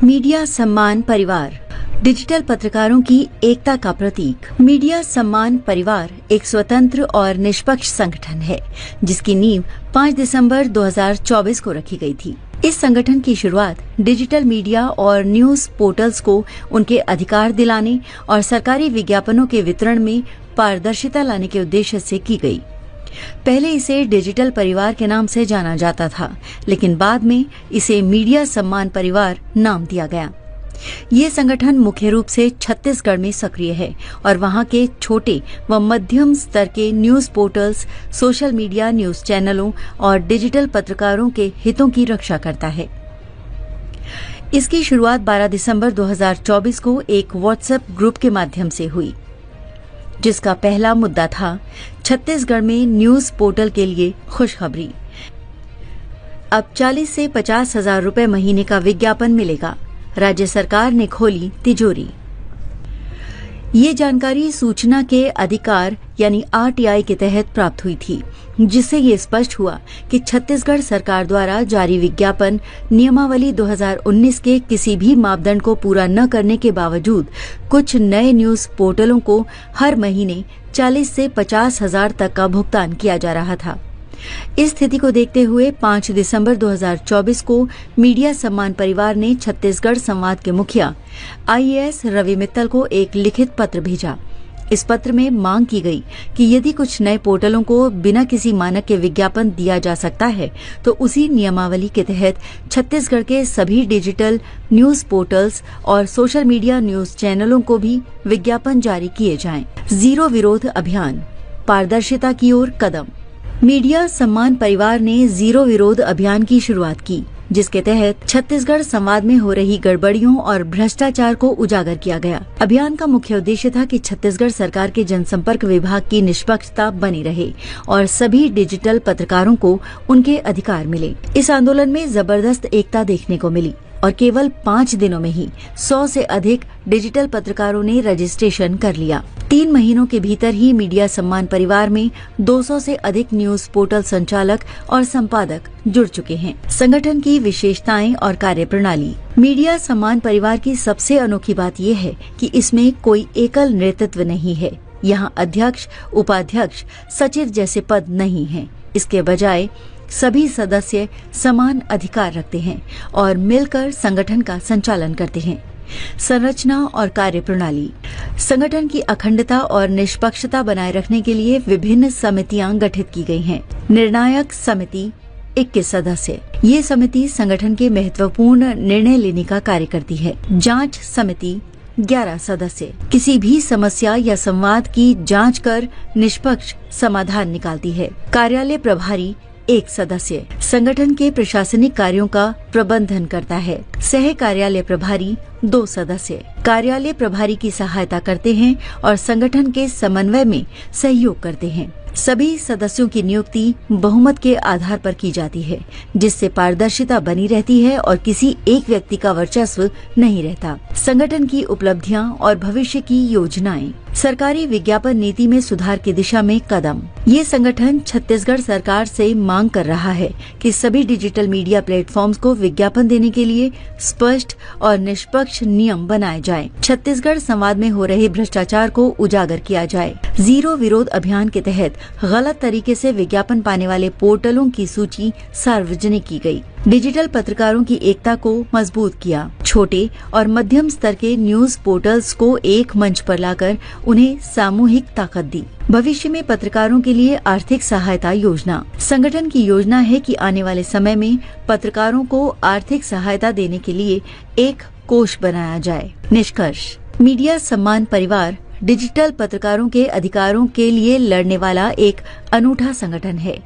Media सम्मान परिवार digital पत्रकारों की एकता का प्रतीक। मीडिया सम्मान परिवार एक स्वतंत्र और निष्पक्ष संगठन है जिसकी नींव 5 दिसंबर 2024 को रखी गई थी। इस संगठन की शुरुआत डिजिटल मीडिया और न्यूज पोर्टल्स को उनके अधिकार दिलाने और सरकारी विज्ञापनों के वितरण में पारदर्शिता लाने के उद्देश्य से की गई। पहले इसे डिजिटल परिवार के नाम से जाना जाता था, लेकिन बाद में इसे मीडिया सम्मान परिवार नाम दिया गया। ये संगठन मुख्य रूप से छत्तीसगढ़ में सक्रिय है और वहां के छोटे व मध्यम स्तर के news portals, social media news चैनलों और डिजिटल पत्रकारों के हितों की रक्षा करता है। इसकी शुरुआत 12 दिसंबर 2024 को एक व्हाट्सएप ग्रुप के माध्यम से हुई, जिसका पहला मुद्दा था छत्तीसगढ़ में न्यूज पोर्टल के लिए खुशखबरी। अब 40 से 50 हजार रुपए महीने का विज्ञापन मिलेगा। राज्य सरकार ने खोली तिजोरी। ये जानकारी सूचना के अधिकार यानी आरटीआई के तहत प्राप्त हुई थी, जिससे ये स्पष्ट हुआ कि छत्तीसगढ़ सरकार द्वारा जारी विज्ञापन नियमावली 2019 के किसी भी मापदंड को पूरा न करने के बावजूद कुछ नए न्यूज पोर्टलों को हर महीने 40 से 50 हजार तक का भुगतान किया जा रहा था। इस स्थिति को देखते हुए 5 दिसंबर 2024 को मीडिया सम्मान परिवार ने छत्तीसगढ़ संवाद के मुखिया आईएएस रवि मित्तल को एक लिखित पत्र भेजा। इस पत्र में मांग की गई कि यदि कुछ नए पोर्टलों को बिना किसी मानक के विज्ञापन दिया जा सकता है तो उसी नियमावली के तहत छत्तीसगढ़ के सभी डिजिटल न्यूज पोर्टल्स और सोशल मीडिया न्यूज चैनलों को भी विज्ञापन जारी किए जाएं। जीरो विरोध अभियान, पारदर्शिता की ओर कदम। मीडिया सम्मान परिवार ने जीरो विरोध अभियान की शुरुआत की, जिसके तहत छत्तीसगढ़ संवाद में हो रही गड़बड़ियों और भ्रष्टाचार को उजागर किया गया। अभियान का मुख्य उद्देश्य था कि छत्तीसगढ़ सरकार के जनसंपर्क विभाग की निष्पक्षता बनी रहे और सभी डिजिटल पत्रकारों को उनके अधिकार मिले। इस आंदोलन में जबरदस्त एकता देखने को मिली और केवल 5 दिनों में ही 100 से अधिक डिजिटल पत्रकारों ने रजिस्ट्रेशन कर लिया। 3 महीनों के भीतर ही मीडिया सम्मान परिवार में 200 से अधिक न्यूज पोर्टल संचालक और संपादक जुड़ चुके हैं। संगठन की विशेषताएं और कार्यप्रणाली। मीडिया सम्मान परिवार की सबसे अनोखी बात यह है कि इसमें कोई एकल नेतृत्व नहीं है। यहाँ अध्यक्ष, उपाध्यक्ष, सचिव जैसे पद नहीं हैं। इसके बजाय सभी सदस्य समान अधिकार रखते हैं और मिलकर संगठन का संचालन करते हैं। संरचना और कार्यप्रणाली। संगठन की अखंडता और निष्पक्षता बनाए रखने के लिए विभिन्न समितियां गठित की गई हैं। निर्णायक समिति 21 सदस्य। ये समिति संगठन के महत्वपूर्ण निर्णय लेने का कार्य करती है। जांच समिति 11 सदस्य किसी भी समस्या या संवाद की जांच कर निष्पक्ष समाधान निकालती है। कार्यालय प्रभारी 1 सदस्य संगठन के प्रशासनिक कार्यों का प्रबंधन करता है। सह कार्यालय प्रभारी 2 सदस्य कार्यालय प्रभारी की सहायता करते हैं और संगठन के समन्वय में सहयोग करते हैं। सभी सदस्यों की नियुक्ति बहुमत के आधार पर की जाती है, जिससे पारदर्शिता बनी रहती है और किसी एक व्यक्ति का वर्चस्व नहीं रहता। संगठन की उपलब्धियां और भविष्य की योजनाएं। सरकारी विज्ञापन नीति में सुधार की दिशा में कदम। ये संगठन छत्तीसगढ़ सरकार से मांग कर रहा है कि सभी डिजिटल मीडिया प्लेटफॉर्म्स को विज्ञापन देने के लिए स्पष्ट और निष्पक्ष नियम बनाए जाएं। छत्तीसगढ़ संवाद में हो रहे भ्रष्टाचार को उजागर किया जाए। जीरो विरोध अभियान के तहत गलत तरीके से विज्ञापन पाने वाले पोर्टलों की सूची सार्वजनिक की गई। डिजिटल पत्रकारों की एकता को मजबूत किया। छोटे और मध्यम स्तर के न्यूज पोर्टल्स को एक मंच पर लाकर उन्हें सामूहिक ताकत दी। भविष्य में पत्रकारों के लिए आर्थिक सहायता योजना। संगठन की योजना है कि आने वाले समय में पत्रकारों को आर्थिक सहायता देने के लिए एक कोष बनाया जाए। निष्कर्ष। मीडिया सम्मान परिवार डिजिटल पत्रकारों के अधिकारों के लिए लड़ने वाला एक अनूठा संगठन है।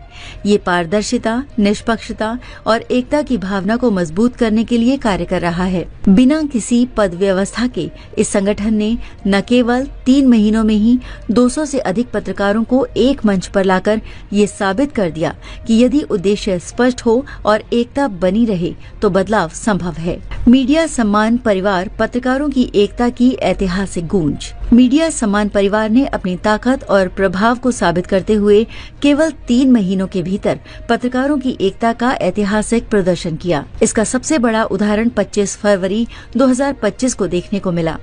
ये पारदर्शिता, निष्पक्षता और एकता की भावना को मजबूत करने के लिए कार्य कर रहा है। बिना किसी पद व्यवस्था के इस संगठन ने न केवल 3 महीनों में ही 200 से अधिक पत्रकारों को एक मंच पर लाकर ये साबित कर दिया कि यदि उद्देश्य स्पष्ट हो और एकता बनी रहे तो बदलाव संभव है। मीडिया सम्मान परिवार पत्रकारों की एकता की ऐतिहासिक गूंज। मीडिया सम्मान परिवार ने अपनी ताकत और प्रभाव को साबित करते हुए केवल 3 महीनों के भीतर पत्रकारों की एकता का ऐतिहासिक प्रदर्शन किया। इसका सबसे बड़ा उदाहरण 25 फरवरी 2025 को देखने को मिला,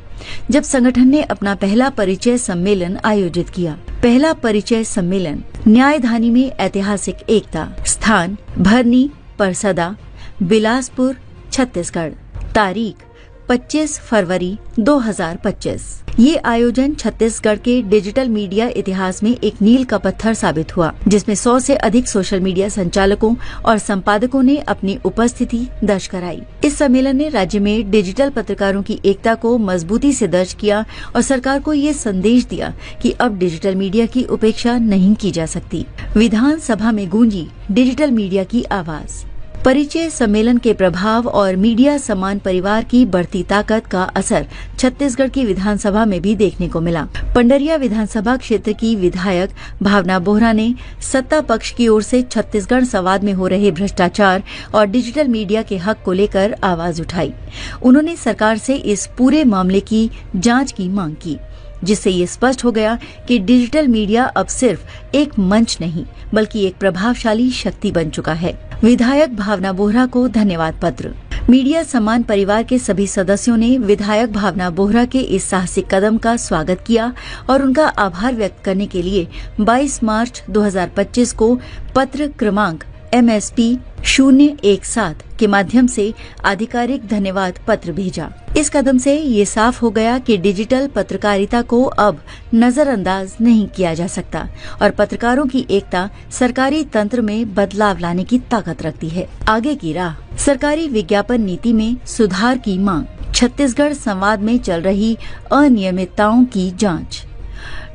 जब संगठन ने अपना पहला परिचय सम्मेलन आयोजित किया। पहला परिचय सम्मेलन न्यायधानी में ऐतिहासिक एकता। स्थान भरनी परसदा, बिलासपुर, छत्तीसगढ़। तारीख 25 फरवरी 2025। ये आयोजन छत्तीसगढ़ के डिजिटल मीडिया इतिहास में एक मील का पत्थर साबित हुआ, जिसमें 100 से अधिक सोशल मीडिया संचालकों और संपादकों ने अपनी उपस्थिति दर्ज कराई। इस सम्मेलन ने राज्य में डिजिटल पत्रकारों की एकता को मजबूती से दर्ज किया और सरकार को ये संदेश दिया कि अब डिजिटल मीडिया की उपेक्षा नहीं की जा सकती। विधानसभा में गूंजी डिजिटल मीडिया की आवाज। परिचय सम्मेलन के प्रभाव और मीडिया सम्मान परिवार की बढ़ती ताकत का असर छत्तीसगढ़ की विधानसभा में भी देखने को मिला। पंडरिया विधानसभा क्षेत्र की विधायक भावना बोहरा ने सत्ता पक्ष की ओर से छत्तीसगढ़ संवाद में हो रहे भ्रष्टाचार और डिजिटल मीडिया के हक को लेकर आवाज उठाई। उन्होंने सरकार से इस पूरे मामले की जांच की मांग की, जिससे ये स्पष्ट हो गया कि डिजिटल मीडिया अब सिर्फ एक मंच नहीं बल्कि एक प्रभावशाली शक्ति बन चुका है। विधायक भावना बोहरा को धन्यवाद पत्र। मीडिया सम्मान परिवार के सभी सदस्यों ने विधायक भावना बोहरा के इस साहसिक कदम का स्वागत किया और उनका आभार व्यक्त करने के लिए 22 मार्च 2025 को पत्र क्रमांक MSP 017 के माध्यम से आधिकारिक धन्यवाद पत्र भेजा। इस कदम से ये साफ हो गया कि डिजिटल पत्रकारिता को अब नजरअंदाज नहीं किया जा सकता और पत्रकारों की एकता सरकारी तंत्र में बदलाव लाने की ताकत रखती है। आगे की राह। सरकारी विज्ञापन नीति में सुधार की मांग। छत्तीसगढ़ संवाद में चल रही अनियमितताओं की जांच।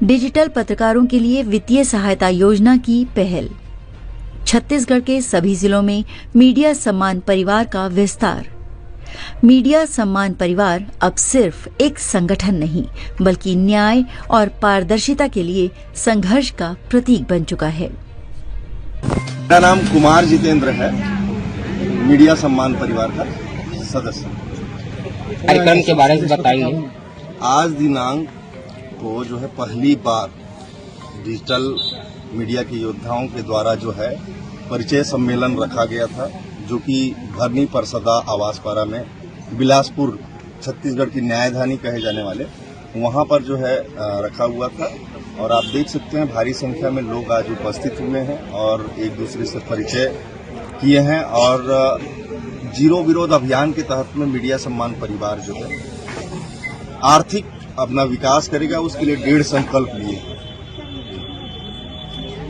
डिजिटल पत्रकारों के लिए वित्तीय सहायता योजना की पहल। छत्तीसगढ़ के सभी जिलों में मीडिया सम्मान परिवार का विस्तार। मीडिया सम्मान परिवार अब सिर्फ एक संगठन नहीं बल्कि न्याय और पारदर्शिता के लिए संघर्ष का प्रतीक बन चुका है। मेरा नाम कुमार जितेंद्र है, मीडिया सम्मान परिवार का सदस्य। कार्यक्रम के बारे में बताइए। आज दिनांक को जो है पहली बार डिजिटल मीडिया के योद्धाओं के द्वारा जो है परिचय सम्मेलन रखा गया था, जो कि भरनी परसदा आवासपारा में बिलासपुर छत्तीसगढ़ की न्यायधानी कहे जाने वाले वहां पर जो है रखा हुआ था। और आप देख सकते हैं भारी संख्या में लोग आज उपस्थित हुए हैं और एक दूसरे से परिचय किए हैं। और जीरो विरोध अभियान के तहत में मीडिया सम्मान परिवार जो है आर्थिक अपना विकास करेगा, उसके लिए 1.5 संकल्प लिए।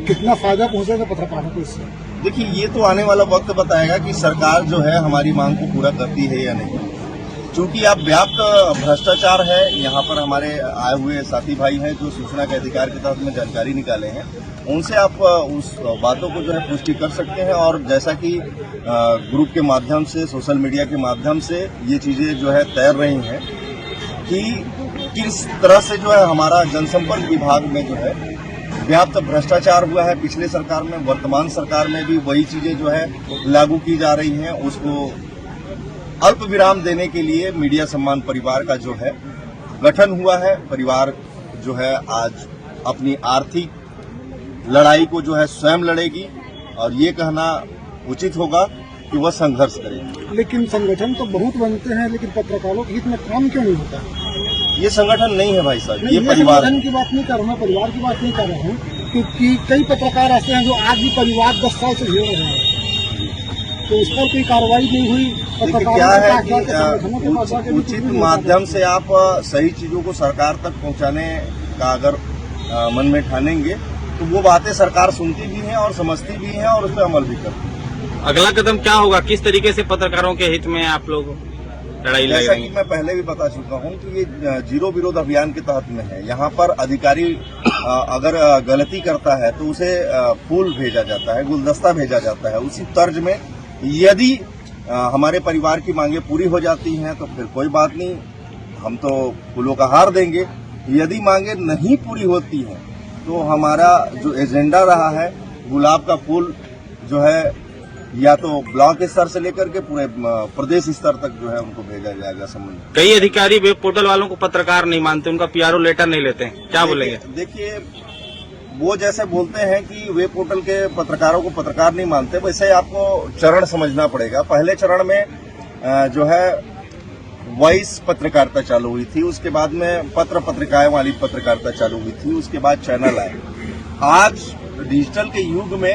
कितना फायदा पहुंचेगा पत्रकारों को इससे? देखिए, ये तो आने वाला वक्त बताएगा कि सरकार जो है हमारी मांग को पूरा करती है या नहीं। चूंकि आप व्याप्त भ्रष्टाचार है, यहाँ पर हमारे आए हुए साथी भाई हैं जो सूचना के अधिकार के तहत में जानकारी निकाले हैं, उनसे आप उस बातों को जो है पुष्टि कर सकते हैं। और जैसा कि ग्रुप के माध्यम से, सोशल मीडिया के माध्यम से ये चीजें जो है तैर रही हैं कि किस तरह से जो है हमारा जनसंपर्क विभाग में जो है व्याप्त भ्रष्टाचार हुआ है। पिछले सरकार में, वर्तमान सरकार में भी वही चीजें जो है लागू की जा रही हैं। उसको अल्प विराम देने के लिए मीडिया सम्मान परिवार का जो है गठन हुआ है। परिवार जो है आज अपनी आर्थिक लड़ाई को जो है स्वयं लड़ेगी और ये कहना उचित होगा कि वह संघर्ष करेगी। लेकिन संगठन तो बहुत बनते हैं, लेकिन पत्रकारों के हित में काम क्यों नहीं होता? ये संगठन नहीं है भाई साहब, ये परिवार। संगठन की बात नहीं कर रहा हूँ, परिवार की बात नहीं कर रहा हूँ, क्योंकि कई पत्रकार ऐसे हैं जो आज भी परिवार 10 साल से झेल रहे हैं, तो उस पर कोई कार्रवाई नहीं हुई। क्या है कि उचित माध्यम से आप सही चीजों को सरकार तक पहुंचाने का अगर मन में ठानेंगे तो वो बातें सरकार सुनती भी है और समझती भी है और उस पर अमल भी करती है। अगला कदम क्या होगा? किस तरीके से पत्रकारों के हित में आप लोग लड़ाई लड़ेंगे? जैसा कि मैं पहले भी बता चुका हूं कि ये जीरो विरोध अभियान के तहत में है। यहाँ पर अधिकारी अगर गलती करता है तो उसे फूल भेजा जाता है, गुलदस्ता भेजा जाता है। उसी तर्ज में यदि हमारे परिवार की मांगे पूरी हो जाती हैं तो फिर कोई बात नहीं, हम तो फूलों का हार देंगे। यदि मांगे नहीं पूरी होती हैं तो हमारा जो एजेंडा रहा है गुलाब का फूल जो है या तो ब्लॉक स्तर से लेकर के पूरे प्रदेश स्तर तक जो है उनको भेजा जाएगा संबंध। कई अधिकारी वेब पोर्टल वालों को पत्रकार नहीं मानते, उनका पीआरओ लेटर नहीं लेते हैं, क्या बोलेंगे? देखिए वो जैसे बोलते हैं कि वेब पोर्टल के पत्रकारों को पत्रकार नहीं मानते, वैसे आपको चरण समझना पड़ेगा। पहले चरण में जो है वॉइस पत्रकारिता चालू हुई थी, उसके बाद में पत्र पत्रिकाएं वाली पत्रकारिता चालू हुई थी, उसके बाद चैनल आए। आज डिजिटल के युग में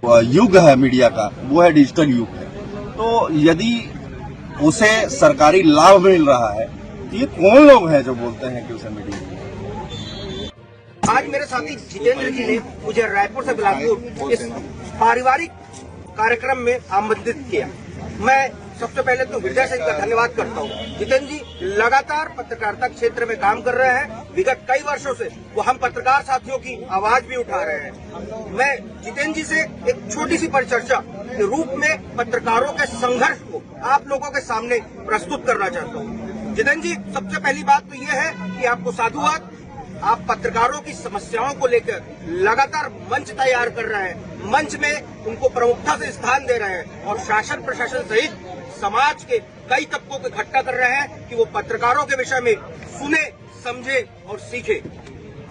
युग है मीडिया का, वो है डिजिटल युग है। तो यदि उसे सरकारी लाभ मिल रहा है तो ये कौन लोग हैं जो बोलते हैं कि उसे मीडिया? आज मेरे साथी जितेंद्र जी ने मुझे रायपुर से बिलासपुर इस पारिवारिक कार्यक्रम में आमंत्रित किया। मैं सबसे पहले तो हृदय से इनका धन्यवाद करता हूँ। जितेंद्र जी लगातार पत्रकारिता क्षेत्र में काम कर रहे हैं। विगत कई वर्षों से वो हम पत्रकार साथियों की आवाज भी उठा रहे हैं। मैं जितेंद्र जी से एक छोटी सी परिचर्चा के रूप में पत्रकारों के संघर्ष को आप लोगों के सामने प्रस्तुत करना चाहता हूँ। जितेंद्र जी, सबसे पहली बात तो ये है कि आपको साधुवाद। आप पत्रकारों की समस्याओं को लेकर लगातार मंच तैयार कर रहे हैं, मंच में उनको प्रमुखता से स्थान दे रहे हैं और शासन प्रशासन सहित समाज के कई तबकों को इकट्ठा कर रहे हैं कि वो पत्रकारों के विषय में सुने, समझे और सीखे।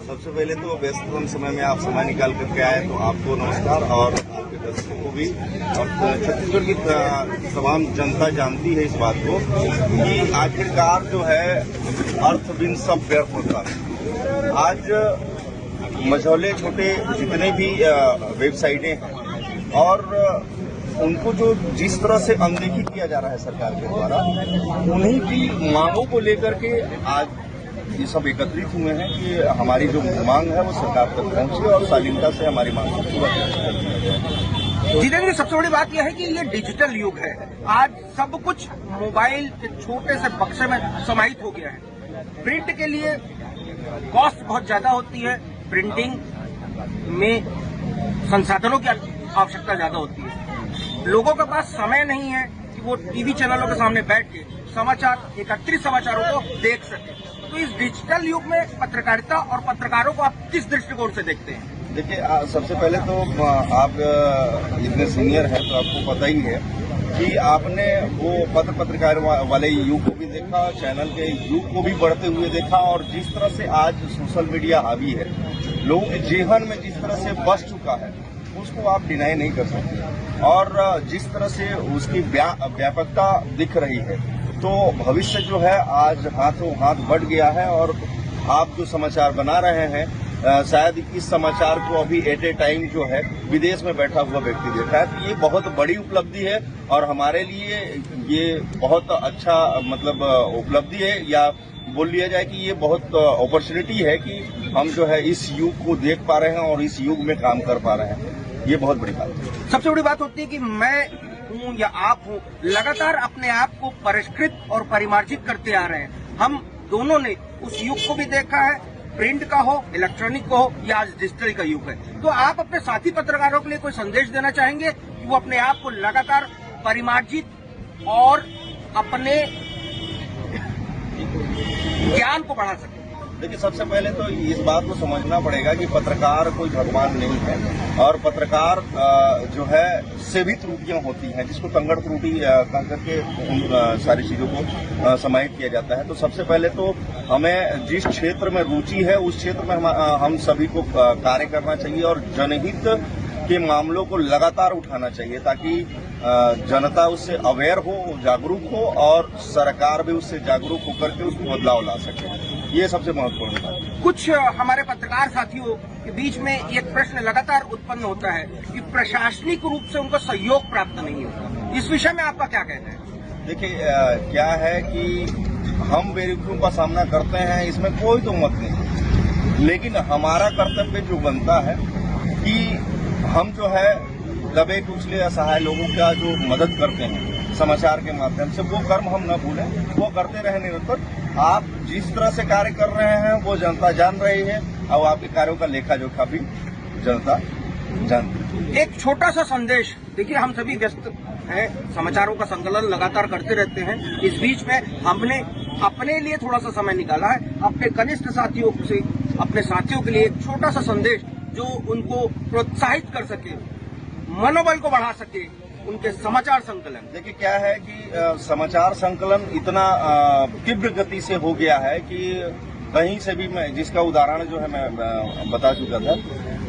सबसे पहले तो व्यस्ततम समय में आप समय निकाल करके आए तो आपको नमस्कार, और आपके दर्शकों को भी। और छत्तीसगढ़ की तमाम जनता जानती है इस बात को कि आखिरकार जो है अर्थ बिन सब व्यर्थ होता है। आज मझौले छोटे जितने भी वेबसाइटें हैं और उनको जो जिस तरह से अनदेखी किया जा रहा है सरकार के द्वारा, उन्हीं की मांगों को लेकर के आज ये सब एकत्रित हुए हैं कि हमारी जो मांग है वो सरकार तक पहुंचे और शालीनता से हमारी मांग को पूरा करें। जितेंद्र, सबसे बड़ी बात यह है कि ये डिजिटल युग है। आज सब कुछ मोबाइल के छोटे से बक्से में समाहित हो गया है। प्रिंट के लिए कॉस्ट बहुत ज्यादा होती है, प्रिंटिंग में संसाधनों की आवश्यकता ज्यादा होती है। लोगों के पास समय नहीं है कि वो टीवी चैनलों के सामने बैठ के समाचार, एकत्रित समाचारों को देख सके। तो इस डिजिटल युग में पत्रकारिता और पत्रकारों को आप किस दृष्टिकोण से देखते हैं? देखिए, सबसे पहले तो आप इतने सीनियर हैं तो आपको पता ही है कि आपने वो पत्र पत्रकारिता वाले युग को भी देखा, चैनल के युग को भी बढ़ते हुए देखा, और जिस तरह से आज सोशल मीडिया हावी है, लोगों के जीवन में जिस तरह से बस चुका है उसको आप डिनाई नहीं कर सकते। और जिस तरह से उसकी व्यापकता दिख रही है, तो भविष्य जो है आज हाथों हाथ बढ़ गया है। और आप जो समाचार बना रहे हैं, शायद इस समाचार को अभी एट ए टाइम जो है विदेश में बैठा हुआ व्यक्ति देखा है। तो ये बहुत बड़ी उपलब्धि है और हमारे लिए ये बहुत अच्छा मतलब उपलब्धि है, या बोल लिया जाए कि ये बहुत अपॉर्चुनिटी है कि हम जो है इस युग को देख पा रहे हैं और इस युग में काम कर पा रहे हैं। ये बहुत बड़ी बात है। सबसे बड़ी बात होती है कि मैं हूँ या आप हूँ, लगातार अपने आप को परिष्कृत और परिमार्जित करते आ रहे हैं। हम दोनों ने उस युग को भी देखा है, प्रिंट का हो, इलेक्ट्रॉनिक का हो या आज डिजिटल का युग है। तो आप अपने साथी पत्रकारों के लिए कोई संदेश देना चाहेंगे कि वो अपने आप को लगातार परिमार्जित और अपने ज्ञान को बढ़ा सके? देखिए, सबसे पहले तो इस बात को समझना पड़ेगा कि पत्रकार कोई भगवान नहीं है, और पत्रकार जो है से भी त्रुटियां होती हैं, जिसको तंगड़ त्रुटि कह करके उन सारी चीजों को समाहित किया जाता है। तो सबसे पहले तो हमें जिस क्षेत्र में रुचि है उस क्षेत्र में हम सभी को कार्य करना चाहिए और जनहित के मामलों को लगातार उठाना चाहिए, ताकि जनता उससे अवेयर हो, जागरूक हो, और सरकार भी उससे जागरूक होकर के उसको बदलाव ला सके। ये सबसे महत्वपूर्ण बात है। कुछ हमारे पत्रकार साथियों के बीच में एक प्रश्न लगातार उत्पन्न होता है कि प्रशासनिक रूप से उनको सहयोग प्राप्त नहीं होता। इस विषय में आपका क्या कहना है? देखिए, क्या है कि हम बेरुखियों का सामना करते हैं, इसमें कोई तो मत नहीं, लेकिन हमारा कर्तव्य जो बनता है कि हम जो है दबे कुचले असहाय लोगों का जो मदद करते हैं समाचार के माध्यम से, वो कर्म हम न भूलें, वो करते रहे निरंतर। आप जिस तरह से कार्य कर रहे हैं वो जनता जान रही है, और आपके कार्यों का लेखा जोखा भी जनता जानती है। एक छोटा सा संदेश, देखिए हम सभी व्यस्त हैं, समाचारों का संकलन लगातार करते रहते हैं। इस बीच में हमने अपने लिए थोड़ा सा समय निकाला है, अपने कनिष्ठ साथियों से, अपने साथियों के लिए एक छोटा सा संदेश जो उनको प्रोत्साहित कर सके, मनोबल को बढ़ा सके, उनके समाचार संकलन। देखिए क्या है कि समाचार संकलन इतना तीव्र गति से हो गया है कि कहीं से भी मैं, जिसका उदाहरण जो है मैं बता चुका था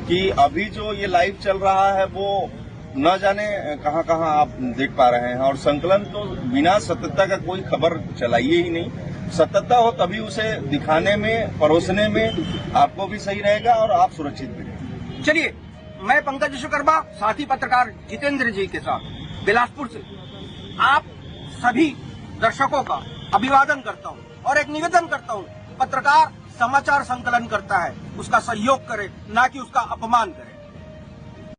कि अभी जो ये लाइव चल रहा है वो न जाने कहां कहां आप देख पा रहे हैं। और संकलन तो बिना सत्यता का कोई खबर चलाइए ही नहीं। सत्यता हो तभी उसे दिखाने में, परोसने में आपको भी सही रहेगा और आप सुरक्षित भी रहेंगे। चलिए, मैं पंकज विश्वकर्मा साथी पत्रकार जितेंद्र जी के साथ बिलासपुर से आप सभी दर्शकों का अभिवादन करता हूं और एक निवेदन करता हूं, पत्रकार समाचार संकलन करता है, उसका सहयोग करे, ना कि उसका अपमान करे।